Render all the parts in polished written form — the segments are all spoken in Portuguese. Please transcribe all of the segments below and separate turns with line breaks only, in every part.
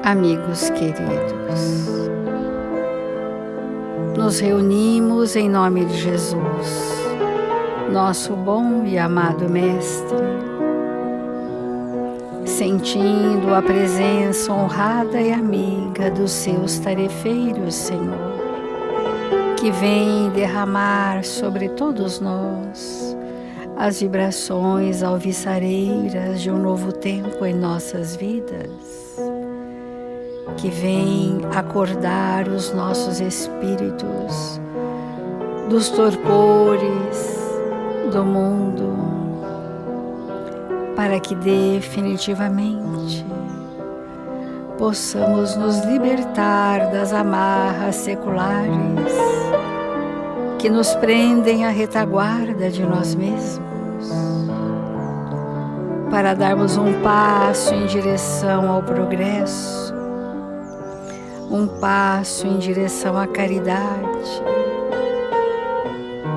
Amigos queridos, nos reunimos em nome de Jesus, nosso bom e amado Mestre, sentindo a presença honrada e amiga dos seus tarefeiros, Senhor, que vem derramar sobre todos nós as vibrações alvissareiras de um novo tempo em nossas vidas, que vem acordar os nossos espíritos dos torpores do mundo, para que definitivamente possamos nos libertar das amarras seculares que nos prendem à retaguarda de nós mesmos, para darmos um passo em direção ao progresso, um passo em direção à caridade,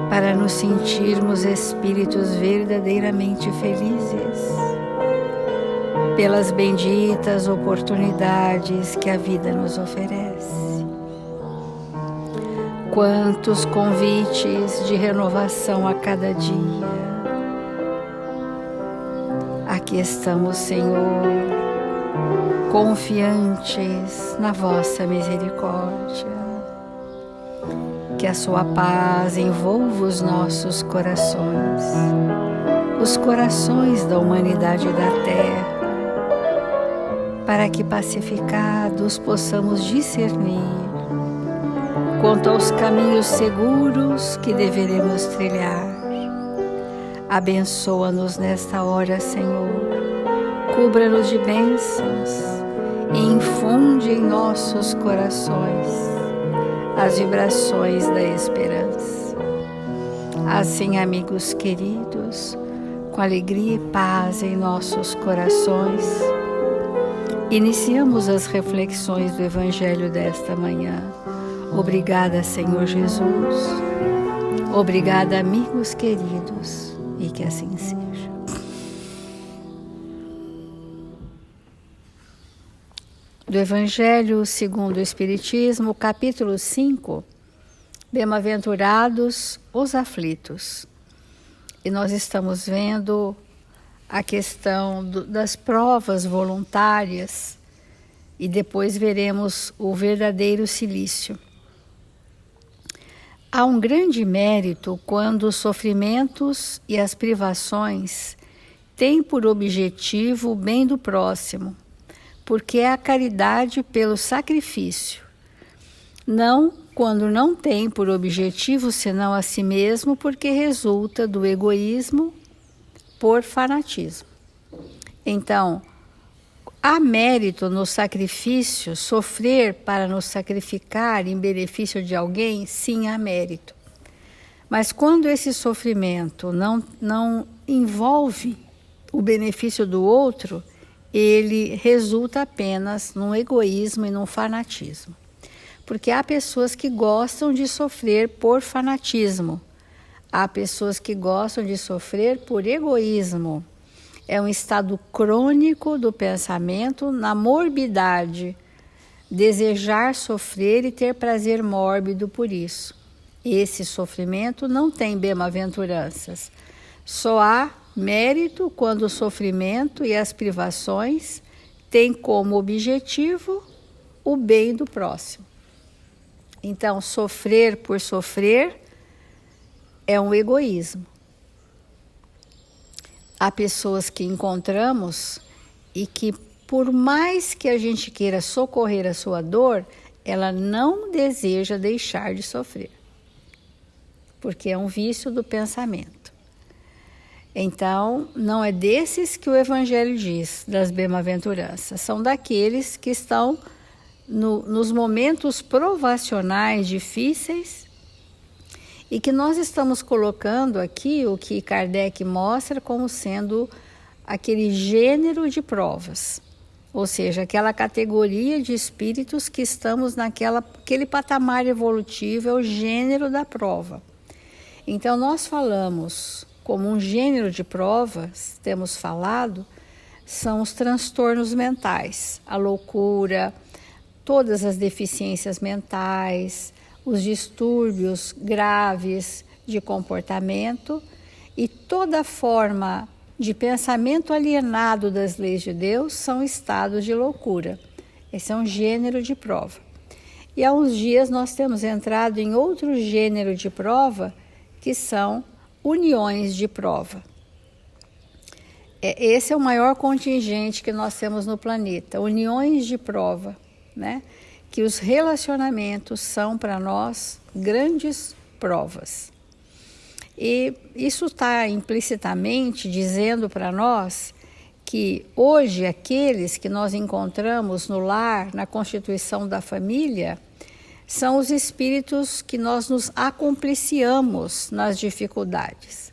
para nos sentirmos espíritos verdadeiramente felizes pelas benditas oportunidades que a vida nos oferece. Quantos convites de renovação a cada dia. Aqui estamos, Senhor, confiantes na vossa misericórdia. Que a sua paz envolva os nossos corações, os corações da humanidade e da terra, para que pacificados possamos discernir quanto aos caminhos seguros que deveremos trilhar. Abençoa-nos nesta hora, Senhor, cubra-nos de bênçãos e infunde em nossos corações as vibrações da esperança. Assim, amigos queridos, com alegria e paz em nossos corações, iniciamos as reflexões do Evangelho desta manhã. Obrigada, Senhor Jesus. Obrigada, amigos queridos, e que assim seja. Do Evangelho segundo o Espiritismo, capítulo 5, Bem-aventurados os aflitos. E nós estamos vendo a questão das provas voluntárias e depois veremos o verdadeiro cilício. Há um grande mérito quando os sofrimentos e as privações têm por objetivo o bem do próximo, porque é a caridade pelo sacrifício. Não quando não tem por objetivo senão a si mesmo, porque resulta do egoísmo por fanatismo. Então, há mérito no sacrifício, sofrer para nos sacrificar em benefício de alguém, sim, há mérito. Mas quando esse sofrimento não envolve o benefício do outro, ele resulta apenas num egoísmo e num fanatismo. Porque há pessoas que gostam de sofrer por fanatismo, há pessoas que gostam de sofrer por egoísmo. É um estado crônico do pensamento na morbidade, desejar sofrer e ter prazer mórbido por isso. Esse sofrimento não tem bem-aventuranças. Só há mérito quando o sofrimento e as privações têm como objetivo o bem do próximo. Então, sofrer por sofrer é um egoísmo. Há pessoas que encontramos e que, por mais que a gente queira socorrer a sua dor, ela não deseja deixar de sofrer, porque é um vício do pensamento. Então, não é desses que o Evangelho diz, das bem-aventuranças, são daqueles que estão nos momentos provacionais difíceis e que nós estamos colocando aqui o que Kardec mostra como sendo aquele gênero de provas, ou seja, aquela categoria de espíritos que estamos aquele patamar evolutivo, é o gênero da prova. Então nós falamos como um gênero de provas, temos falado, são os transtornos mentais, a loucura, todas as deficiências mentais, os distúrbios graves de comportamento e toda forma de pensamento alienado das leis de Deus são estados de loucura. Esse é um gênero de prova. E há uns dias nós temos entrado em outro gênero de prova, que são uniões de prova. Esse é o maior contingente que nós temos no planeta, uniões de prova, né? Que os relacionamentos são para nós grandes provas. E isso está implicitamente dizendo para nós que hoje aqueles que nós encontramos no lar, na constituição da família, são os espíritos que nós nos acompliciamos nas dificuldades.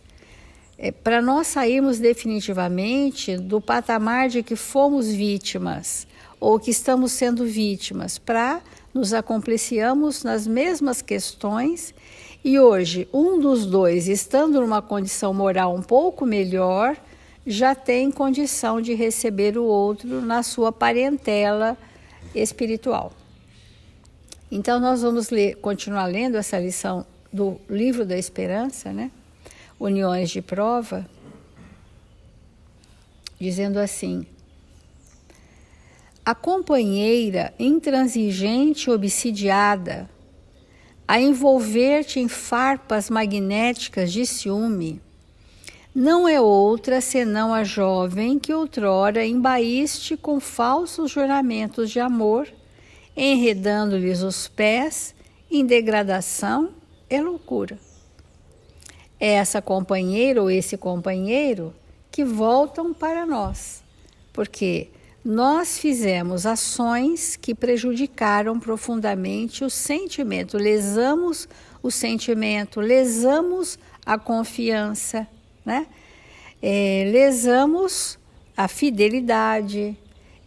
Para nós sairmos definitivamente do patamar de que fomos vítimas ou que estamos sendo vítimas, para nos acompliciamos nas mesmas questões e hoje um dos dois, estando numa condição moral um pouco melhor, já tem condição de receber o outro na sua parentela espiritual. Então nós vamos continuar lendo essa lição do Livro da Esperança, né? Uniões de prova, dizendo assim: a companheira intransigente obsidiada, a envolver-te em farpas magnéticas de ciúme, não é outra senão a jovem que outrora embaíste com falsos juramentos de amor, enredando-lhes os pés em degradação e loucura. É essa companheira ou esse companheiro que voltam para nós, porque nós fizemos ações que prejudicaram profundamente o sentimento, lesamos o sentimento, lesamos a confiança, né? Lesamos a fidelidade,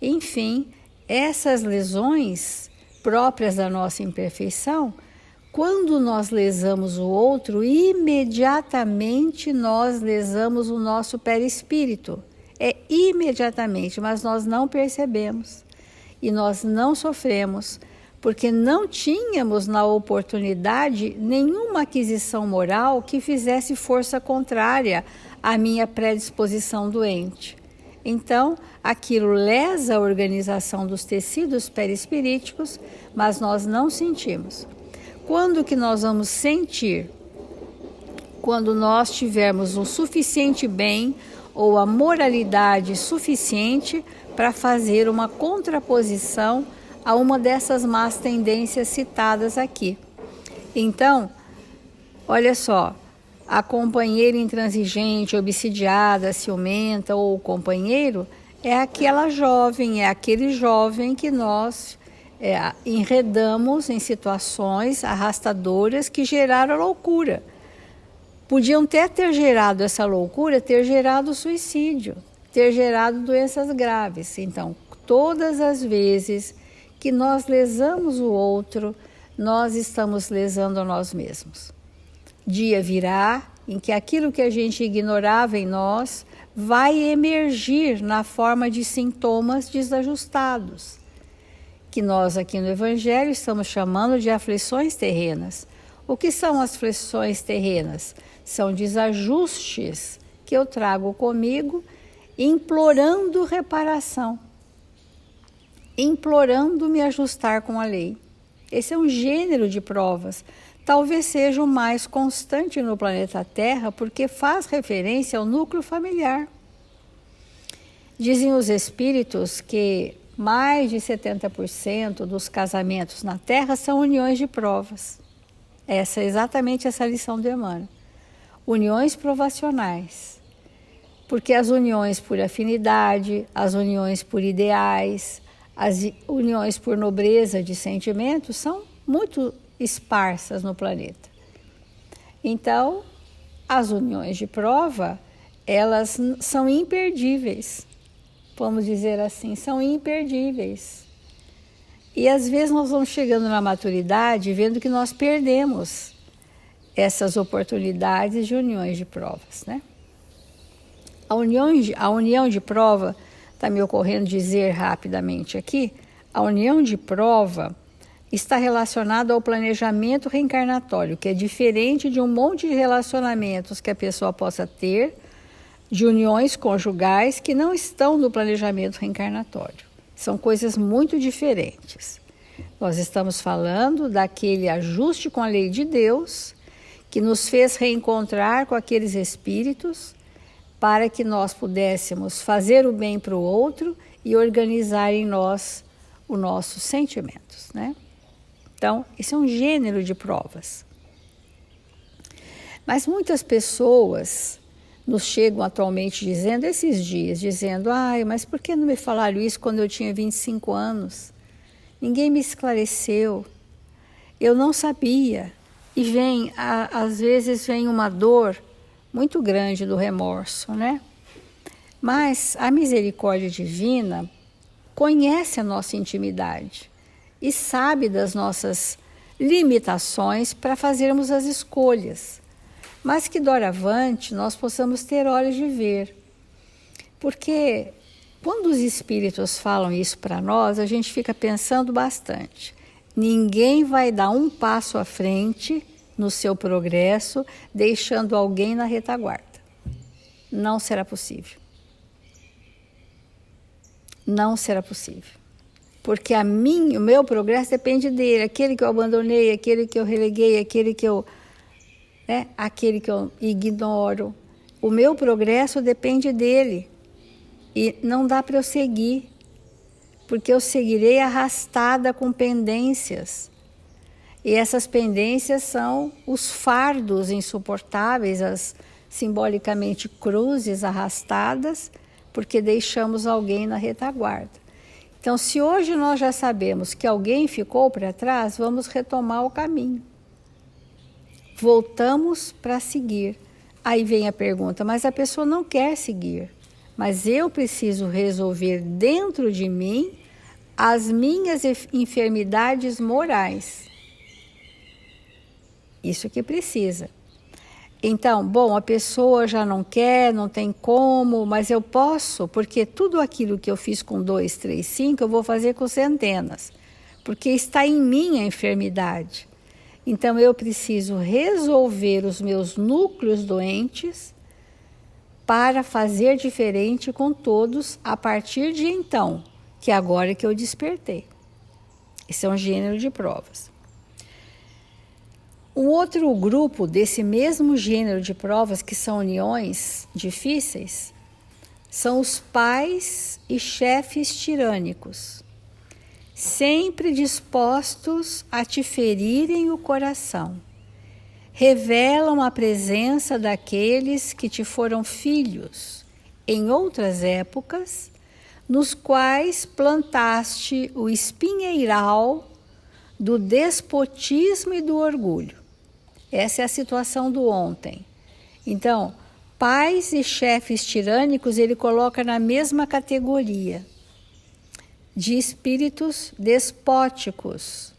enfim, essas lesões próprias da nossa imperfeição. Quando nós lesamos o outro, imediatamente nós lesamos o nosso perispírito. Imediatamente, mas nós não percebemos e nós não sofremos, porque não tínhamos na oportunidade nenhuma aquisição moral que fizesse força contrária à minha predisposição doente. Então, aquilo lesa a organização dos tecidos perispiríticos, mas nós não sentimos. Quando que nós vamos sentir? Quando nós tivermos o suficiente bem ou a moralidade suficiente para fazer uma contraposição a uma dessas más tendências citadas aqui. Então, olha só, a companheira intransigente, obsidiada, ciumenta ou o companheiro é aquela jovem, é aquele jovem que nós enredamos em situações arrastadoras que geraram loucura. Podiam até ter gerado essa loucura, ter gerado suicídio, ter gerado doenças graves. Então, todas as vezes que nós lesamos o outro, nós estamos lesando a nós mesmos. Dia virá em que aquilo que a gente ignorava em nós vai emergir na forma de sintomas desajustados, que nós aqui no Evangelho estamos chamando de aflições terrenas. O que são as aflições terrenas? São desajustes que eu trago comigo, implorando reparação, implorando me ajustar com a lei. Esse é um gênero de provas. Talvez seja o mais constante no planeta Terra, porque faz referência ao núcleo familiar. Dizem os espíritos que mais de 70% dos casamentos na Terra são uniões de provas. Essa é exatamente essa lição do Emmanuel. Uniões provacionais. Porque as uniões por afinidade, as uniões por ideais, as uniões por nobreza de sentimentos são muito esparsas no planeta. Então, as uniões de prova, elas são imperdíveis. Vamos dizer assim, são imperdíveis. E às vezes nós vamos chegando na maturidade vendo que nós perdemos essas oportunidades de uniões de provas, né? A união de prova está me ocorrendo dizer rapidamente aqui, a união de prova está relacionada ao planejamento reencarnatório, que é diferente de um monte de relacionamentos que a pessoa possa ter, de uniões conjugais que não estão no planejamento reencarnatório. São coisas muito diferentes. Nós estamos falando daquele ajuste com a lei de Deus, que nos fez reencontrar com aqueles espíritos, para que nós pudéssemos fazer o bem para o outro e organizar em nós os nossos sentimentos, né? Então, esse é um gênero de provas. Mas muitas pessoas nos chegam atualmente dizendo, esses dias, dizendo, mas por que não me falaram isso quando eu tinha 25 anos? Ninguém me esclareceu, eu não sabia. E às vezes vem uma dor muito grande do remorso, né? Mas a misericórdia divina conhece a nossa intimidade e sabe das nossas limitações para fazermos as escolhas, mas que doravante nós possamos ter olhos de ver. Porque quando os espíritos falam isso para nós, a gente fica pensando bastante. Ninguém vai dar um passo à frente no seu progresso, deixando alguém na retaguarda. Não será possível. Não será possível. Porque o meu progresso depende dele, aquele que eu abandonei, aquele que eu releguei, aquele que eu ignoro. O meu progresso depende dele. E não dá para eu seguir, porque eu seguirei arrastada com pendências. E essas pendências são os fardos insuportáveis, as simbolicamente cruzes arrastadas, porque deixamos alguém na retaguarda. Então, se hoje nós já sabemos que alguém ficou para trás, vamos retomar o caminho. Voltamos para seguir. Aí vem a pergunta, mas a pessoa não quer seguir. Mas eu preciso resolver dentro de mim as minhas enfermidades morais. Isso que precisa. Então, a pessoa já não quer, não tem como, mas eu posso, porque tudo aquilo que eu fiz com 2, 3, 5, eu vou fazer com centenas, porque está em mim a enfermidade. Então, eu preciso resolver os meus núcleos doentes para fazer diferente com todos a partir de então, que agora que eu despertei. Esse é um gênero de provas. Um outro grupo desse mesmo gênero de provas, que são uniões difíceis, são os pais e chefes tirânicos, sempre dispostos a te ferirem o coração. Revelam a presença daqueles que te foram filhos em outras épocas, nos quais plantaste o espinheiral do despotismo e do orgulho. Essa é a situação do ontem. Então, pais e chefes tirânicos ele coloca na mesma categoria de espíritos despóticos.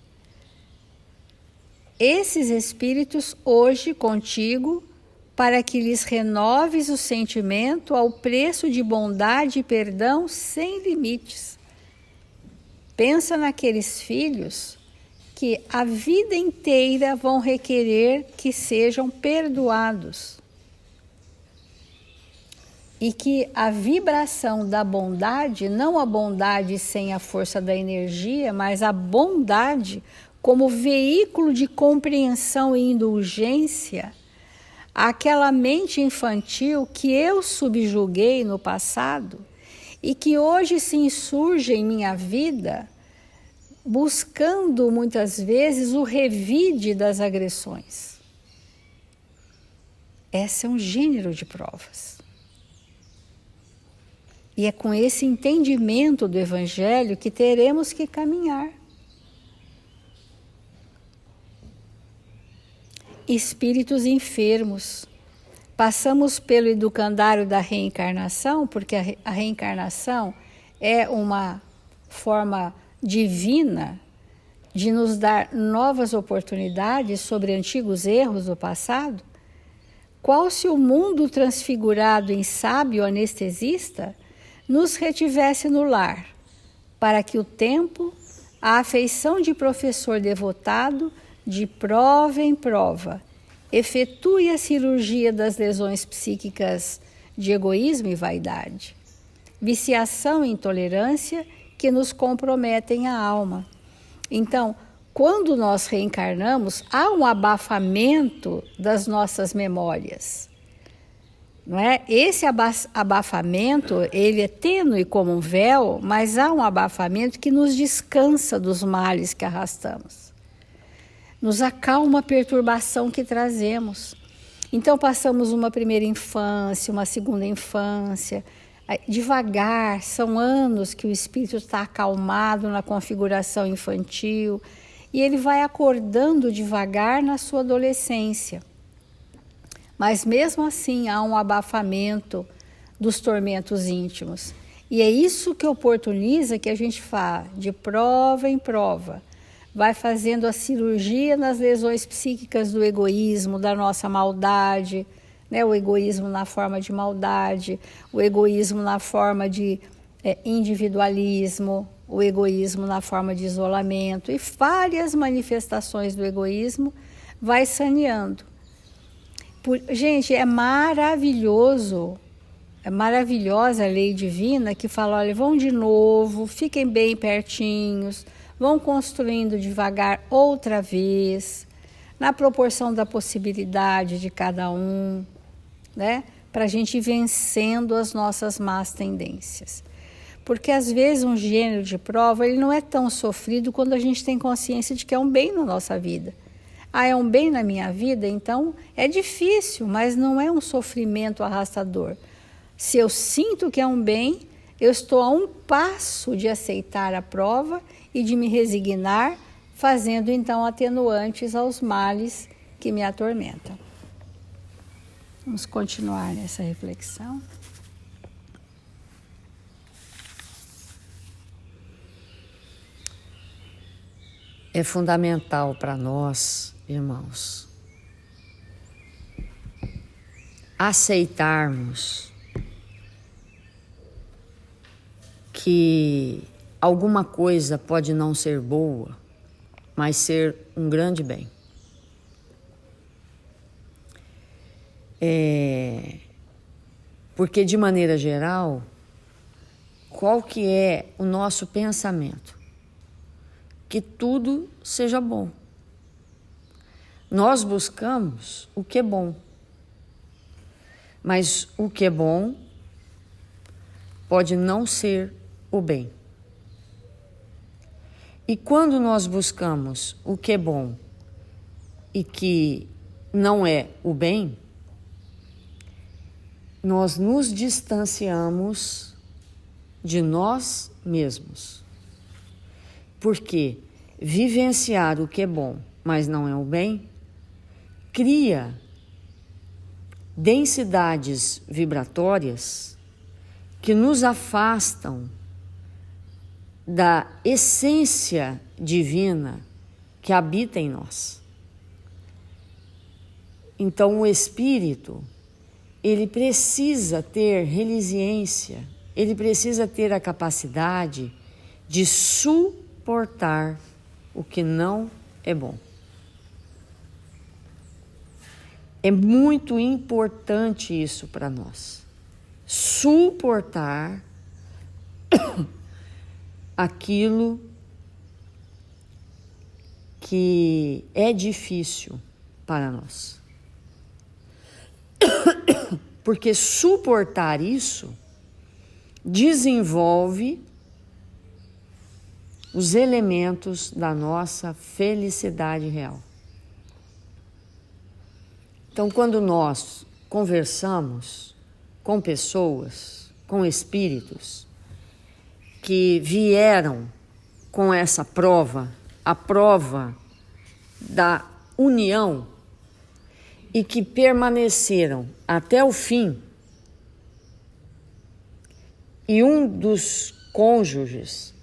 Esses espíritos hoje contigo, para que lhes renoves o sentimento ao preço de bondade e perdão sem limites. Pensa naqueles filhos que a vida inteira vão requerer que sejam perdoados. E que a vibração da bondade, não a bondade sem a força da energia, mas a bondade como veículo de compreensão e indulgência, aquela mente infantil que eu subjuguei no passado e que hoje se insurge em minha vida, buscando muitas vezes o revide das agressões. Esse é um gênero de provas. E é com esse entendimento do Evangelho que teremos que caminhar. Espíritos enfermos. Passamos pelo educandário da reencarnação, porque a reencarnação é uma forma divina de nos dar novas oportunidades sobre antigos erros do passado. Qual se o mundo transfigurado em sábio anestesista nos retivesse no lar, para que o tempo, a afeição de professor devotado, de prova em prova, efetue a cirurgia das lesões psíquicas de egoísmo e vaidade, viciação e intolerância que nos comprometem a alma. Então, quando nós reencarnamos, há um abafamento das nossas memórias. Não é? Esse abafamento, ele é tênue como um véu, mas há um abafamento que nos descansa dos males que arrastamos. Nos acalma a perturbação que trazemos. Então passamos uma primeira infância, uma segunda infância, devagar, são anos que o espírito está acalmado na configuração infantil e ele vai acordando devagar na sua adolescência. Mas mesmo assim há um abafamento dos tormentos íntimos. E é isso que oportuniza que a gente faz de prova em prova. Vai fazendo a cirurgia nas lesões psíquicas do egoísmo, da nossa maldade, né? O egoísmo na forma de maldade, o egoísmo na forma de individualismo, o egoísmo na forma de isolamento e várias manifestações do egoísmo vai saneando. Gente, é maravilhoso, é maravilhosa a lei divina que fala, olha, vão de novo, fiquem bem pertinhos, vão construindo devagar outra vez, na proporção da possibilidade de cada um, né? Para a gente ir vencendo as nossas más tendências. Porque às vezes um gênero de prova ele não é tão sofrido quando a gente tem consciência de que é um bem na nossa vida. Ah, é um bem na minha vida, então é difícil, mas não é um sofrimento arrastador. Se eu sinto que é um bem, eu estou a um passo de aceitar a prova e de me resignar, fazendo então atenuantes aos males que me atormentam. Vamos continuar nessa reflexão.
É fundamental para nós, irmãos, aceitarmos que alguma coisa pode não ser boa, mas ser um grande bem. Porque, de maneira geral, qual que é o nosso pensamento? Que tudo seja bom. Nós buscamos o que é bom, mas o que é bom pode não ser o bem. E quando nós buscamos o que é bom e que não é o bem, nós nos distanciamos de nós mesmos. Porque vivenciar o que é bom, mas não é o bem, cria densidades vibratórias que nos afastam da essência divina que habita em nós. Então o espírito, ele precisa ter resiliência, ele precisa ter a capacidade de suportar o que não é bom. É muito importante isso para nós. Suportar aquilo que é difícil para nós. Porque suportar isso desenvolve os elementos da nossa felicidade real. Então, quando nós conversamos com pessoas, com espíritos que vieram com essa prova, a prova da união, e que permaneceram até o fim, e um dos cônjuges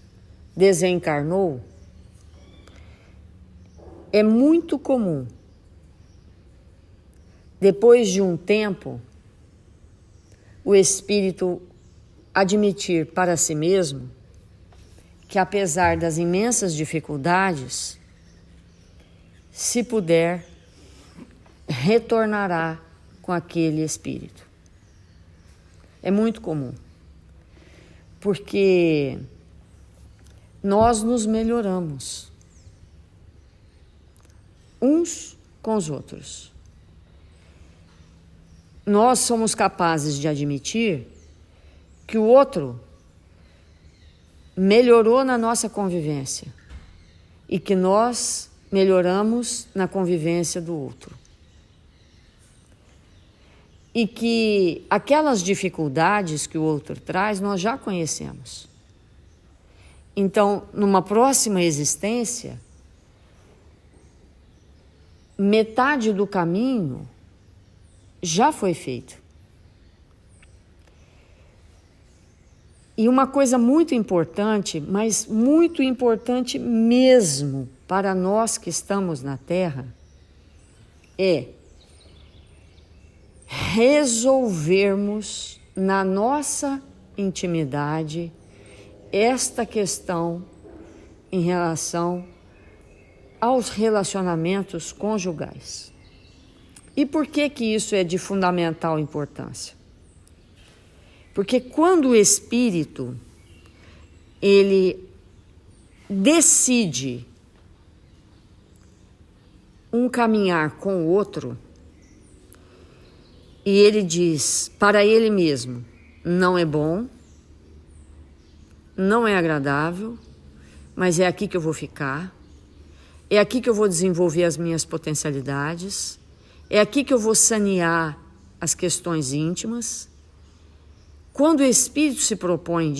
desencarnou, é muito comum, depois de um tempo, o espírito admitir para si mesmo que, apesar das imensas dificuldades, se puder, retornará com aquele espírito. É muito comum, porque nós nos melhoramos uns com os outros. Nós somos capazes de admitir que o outro melhorou na nossa convivência e que nós melhoramos na convivência do outro. E que aquelas dificuldades que o outro traz, nós já conhecemos. Então, numa próxima existência, metade do caminho já foi feito. E uma coisa muito importante, mas muito importante mesmo para nós que estamos na Terra, é resolvermos na nossa intimidade esta questão em relação aos relacionamentos conjugais. E por que que isso é de fundamental importância? Porque quando o espírito ele decide um caminhar com o outro e ele diz para ele mesmo, não é bom, não é agradável, mas é aqui que eu vou ficar, é aqui que eu vou desenvolver as minhas potencialidades, é aqui que eu vou sanear as questões íntimas. Quando o espírito se propõe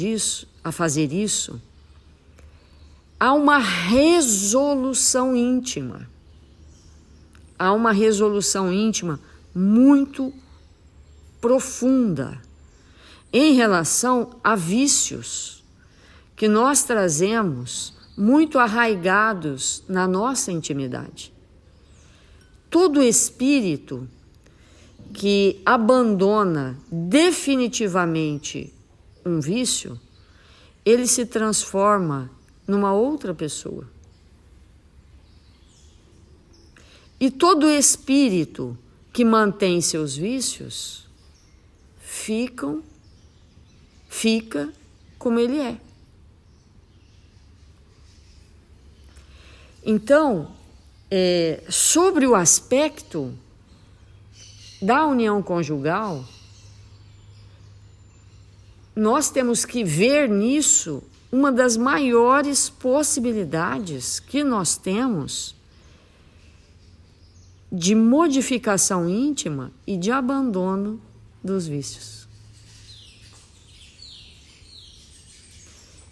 a fazer isso, há uma resolução íntima. Há uma resolução íntima muito profunda em relação a vícios que nós trazemos muito arraigados na nossa intimidade. Todo espírito que abandona definitivamente um vício, ele se transforma numa outra pessoa. E todo espírito que mantém seus vícios fica como ele é. Então, sobre o aspecto da união conjugal, nós temos que ver nisso uma das maiores possibilidades que nós temos de modificação íntima e de abandono dos vícios.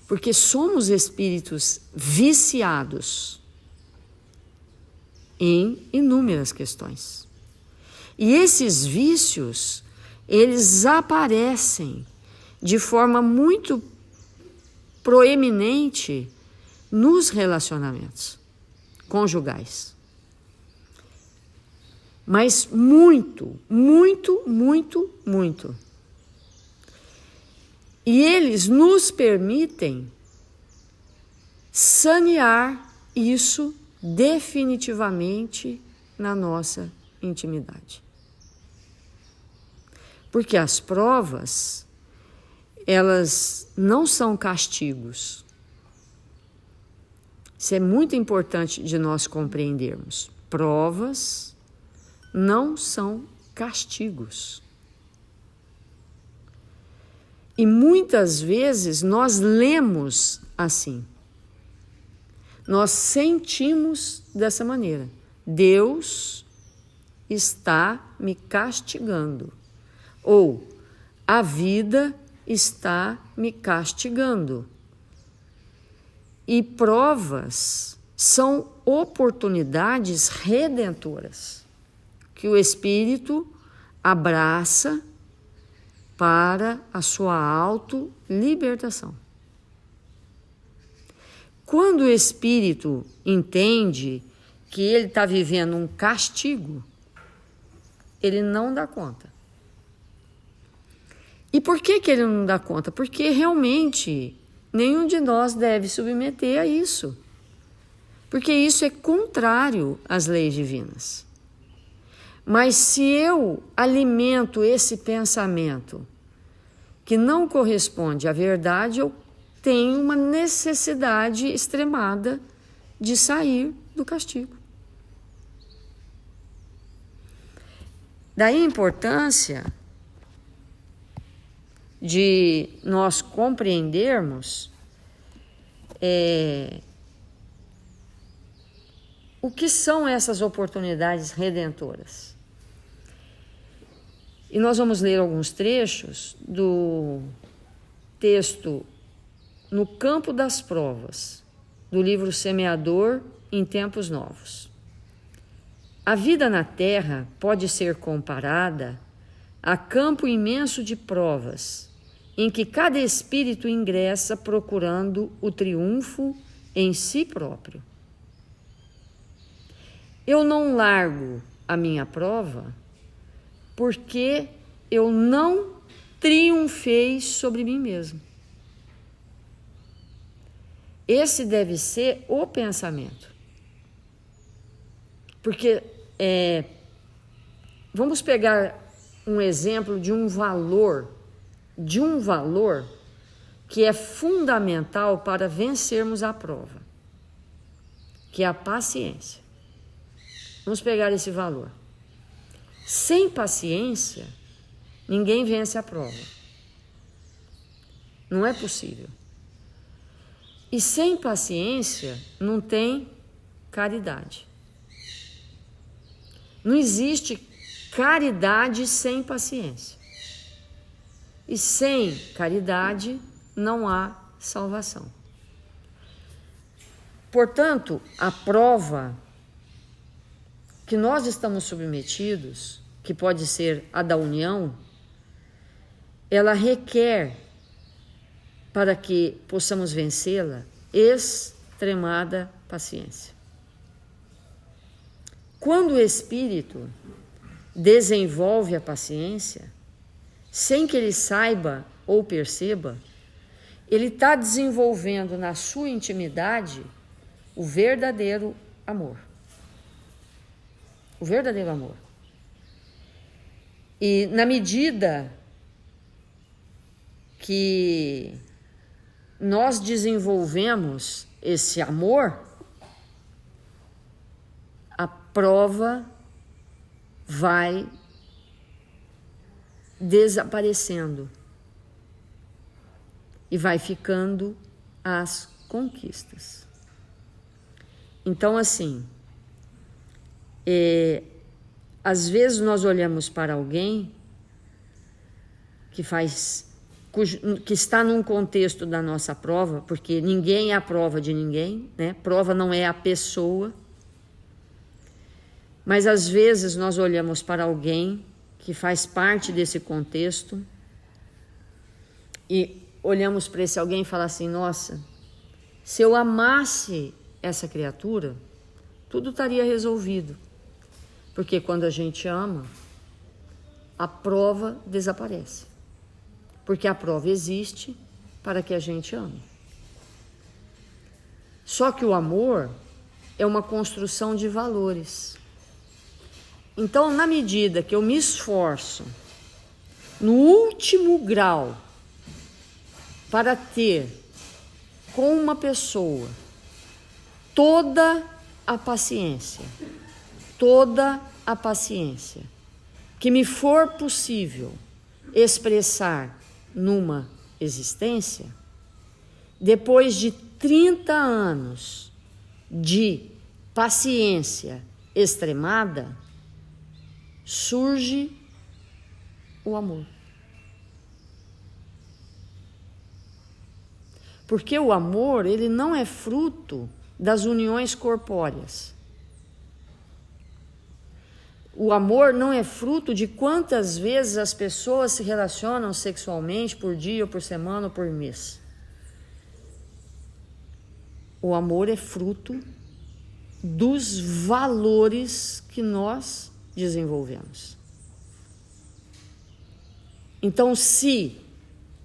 Porque somos espíritos viciados em inúmeras questões. E esses vícios, eles aparecem de forma muito proeminente nos relacionamentos conjugais. Mas muito. E eles nos permitem sanear isso definitivamente na nossa intimidade. Porque as provas, elas não são castigos. Isso é muito importante de nós compreendermos. Provas não são castigos. E muitas vezes nós lemos assim. Nós sentimos dessa maneira. Deus está me castigando. Ou a vida está me castigando. E provas são oportunidades redentoras que o espírito abraça para a sua auto-libertação. Quando o espírito entende que ele está vivendo um castigo, ele não dá conta. E por que ele não dá conta? Porque realmente nenhum de nós deve submeter a isso. Porque isso é contrário às leis divinas. Mas se eu alimento esse pensamento que não corresponde à verdade, eu tenho uma necessidade extremada de sair do castigo. Daí a importância de nós compreendermos o que são essas oportunidades redentoras. E nós vamos ler alguns trechos do texto No Campo das Provas, do livro Semeador em Tempos Novos. A vida na Terra pode ser comparada a campo imenso de provas, em que cada espírito ingressa procurando o triunfo em si próprio. Eu não largo a minha prova porque eu não triunfei sobre mim mesmo. Esse deve ser o pensamento. Porque vamos pegar um exemplo de um valor que é fundamental para vencermos a prova, que é a paciência. Vamos pegar esse valor. Sem paciência, ninguém vence a prova. Não é possível. E sem paciência, não tem caridade. Não existe caridade sem paciência. E sem caridade, não há salvação. Portanto, a prova que nós estamos submetidos, que pode ser a da união, ela requer, para que possamos vencê-la, extremada paciência. Quando o espírito desenvolve a paciência, sem que ele saiba ou perceba, ele está desenvolvendo na sua intimidade o verdadeiro amor. O verdadeiro amor. E na medida que nós desenvolvemos esse amor, a prova vai desaparecendo e vai ficando as conquistas. Então, assim, às vezes nós olhamos para alguém que está num contexto da nossa prova, porque ninguém é a prova de ninguém, né? Prova não é a pessoa. Mas às vezes nós olhamos para alguém que faz parte desse contexto e olhamos para esse alguém e falamos assim: nossa, se eu amasse essa criatura, tudo estaria resolvido. Porque quando a gente ama, a prova desaparece. Porque a prova existe para que a gente ame. Só que o amor é uma construção de valores. Então, na medida que eu me esforço no último grau para ter com uma pessoa toda a paciência que me for possível expressar numa existência, depois de 30 anos de paciência extremada, surge o amor. Porque o amor, ele não é fruto das uniões corpóreas. O amor não é fruto de quantas vezes as pessoas se relacionam sexualmente por dia, ou por semana, ou por mês. O amor é fruto dos valores que nós desenvolvemos. Então, se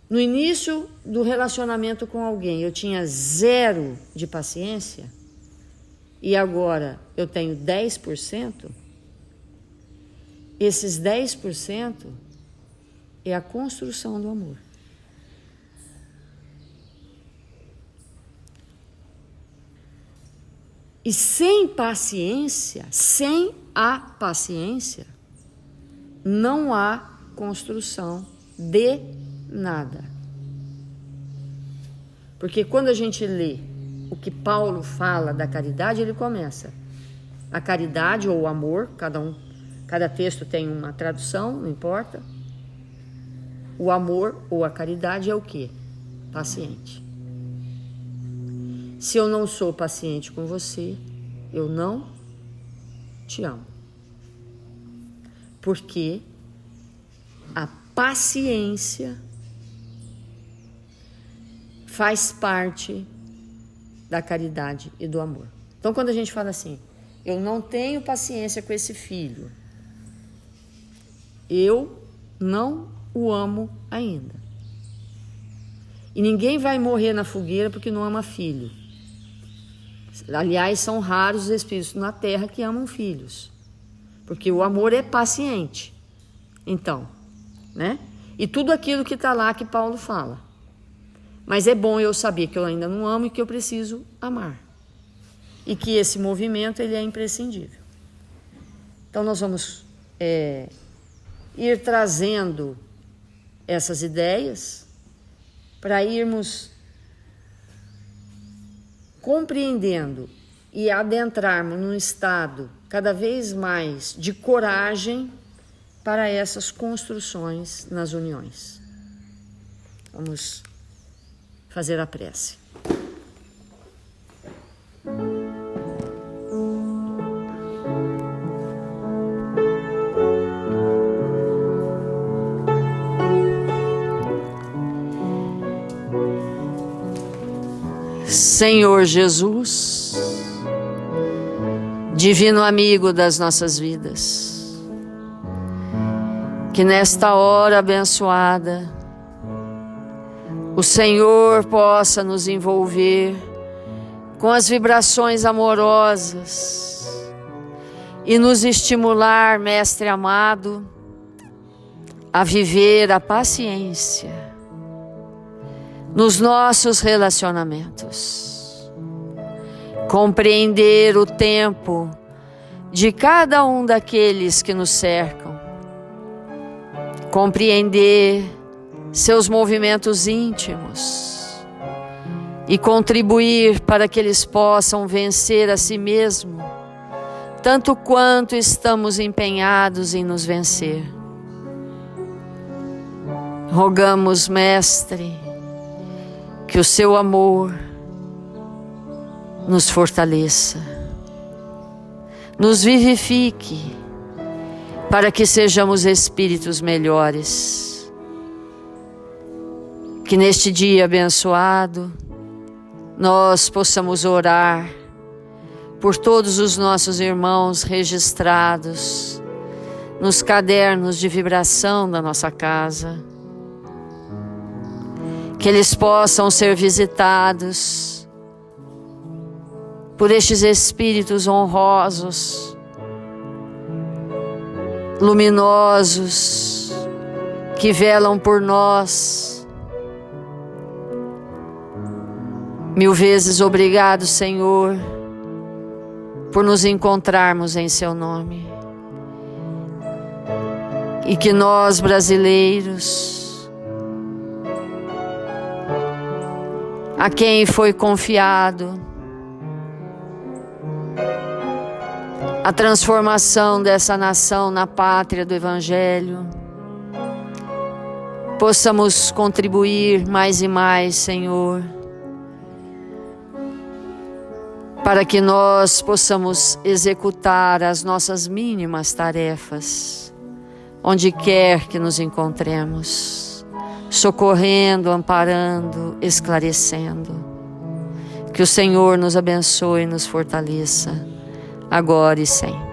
no início do relacionamento com alguém eu tinha 0 de paciência e agora eu tenho 10%, esses 10% é a construção do amor. E sem paciência, sem a paciência, não há construção de nada. Porque quando a gente lê o que Paulo fala da caridade, ele começa: a caridade ou o amor, cada texto tem uma tradução, não importa. O amor ou a caridade é o quê? Paciente. Se eu não sou paciente com você, eu não te amo. Porque a paciência faz parte da caridade e do amor. Então, quando a gente fala assim, eu não tenho paciência com esse filho, eu não o amo ainda. E ninguém vai morrer na fogueira porque não ama filho. Aliás, são raros os espíritos na Terra que amam filhos, porque o amor é paciente. Então, né? E tudo aquilo que está lá que Paulo fala. Mas é bom eu saber que eu ainda não amo e que eu preciso amar. E que esse movimento ele é imprescindível. Então nós vamos ir trazendo essas ideias para irmos compreendendo e adentrarmos num estado cada vez mais de coragem para essas construções nas uniões. Vamos fazer a prece. Senhor Jesus, divino amigo das nossas vidas, que nesta hora abençoada, o Senhor possa nos envolver com as vibrações amorosas e nos estimular, Mestre amado, a viver a paciência nos nossos relacionamentos, compreender o tempo de cada um daqueles que nos cercam, compreender seus movimentos íntimos e contribuir para que eles possam vencer a si mesmo, tanto quanto estamos empenhados em nos vencer. Rogamos, Mestre, que o seu amor nos fortaleça, nos vivifique, para que sejamos espíritos melhores. Que neste dia abençoado, nós possamos orar por todos os nossos irmãos registrados nos cadernos de vibração da nossa casa, que eles possam ser visitados por estes espíritos honrosos, luminosos, que velam por nós. Mil vezes obrigado, Senhor, por nos encontrarmos em seu nome. E que nós, brasileiros, a quem foi confiado a transformação dessa nação na pátria do Evangelho, possamos contribuir mais e mais, Senhor, para que nós possamos executar as nossas mínimas tarefas, onde quer que nos encontremos, socorrendo, amparando, esclarecendo. Que o Senhor nos abençoe e nos fortaleça, agora e sempre.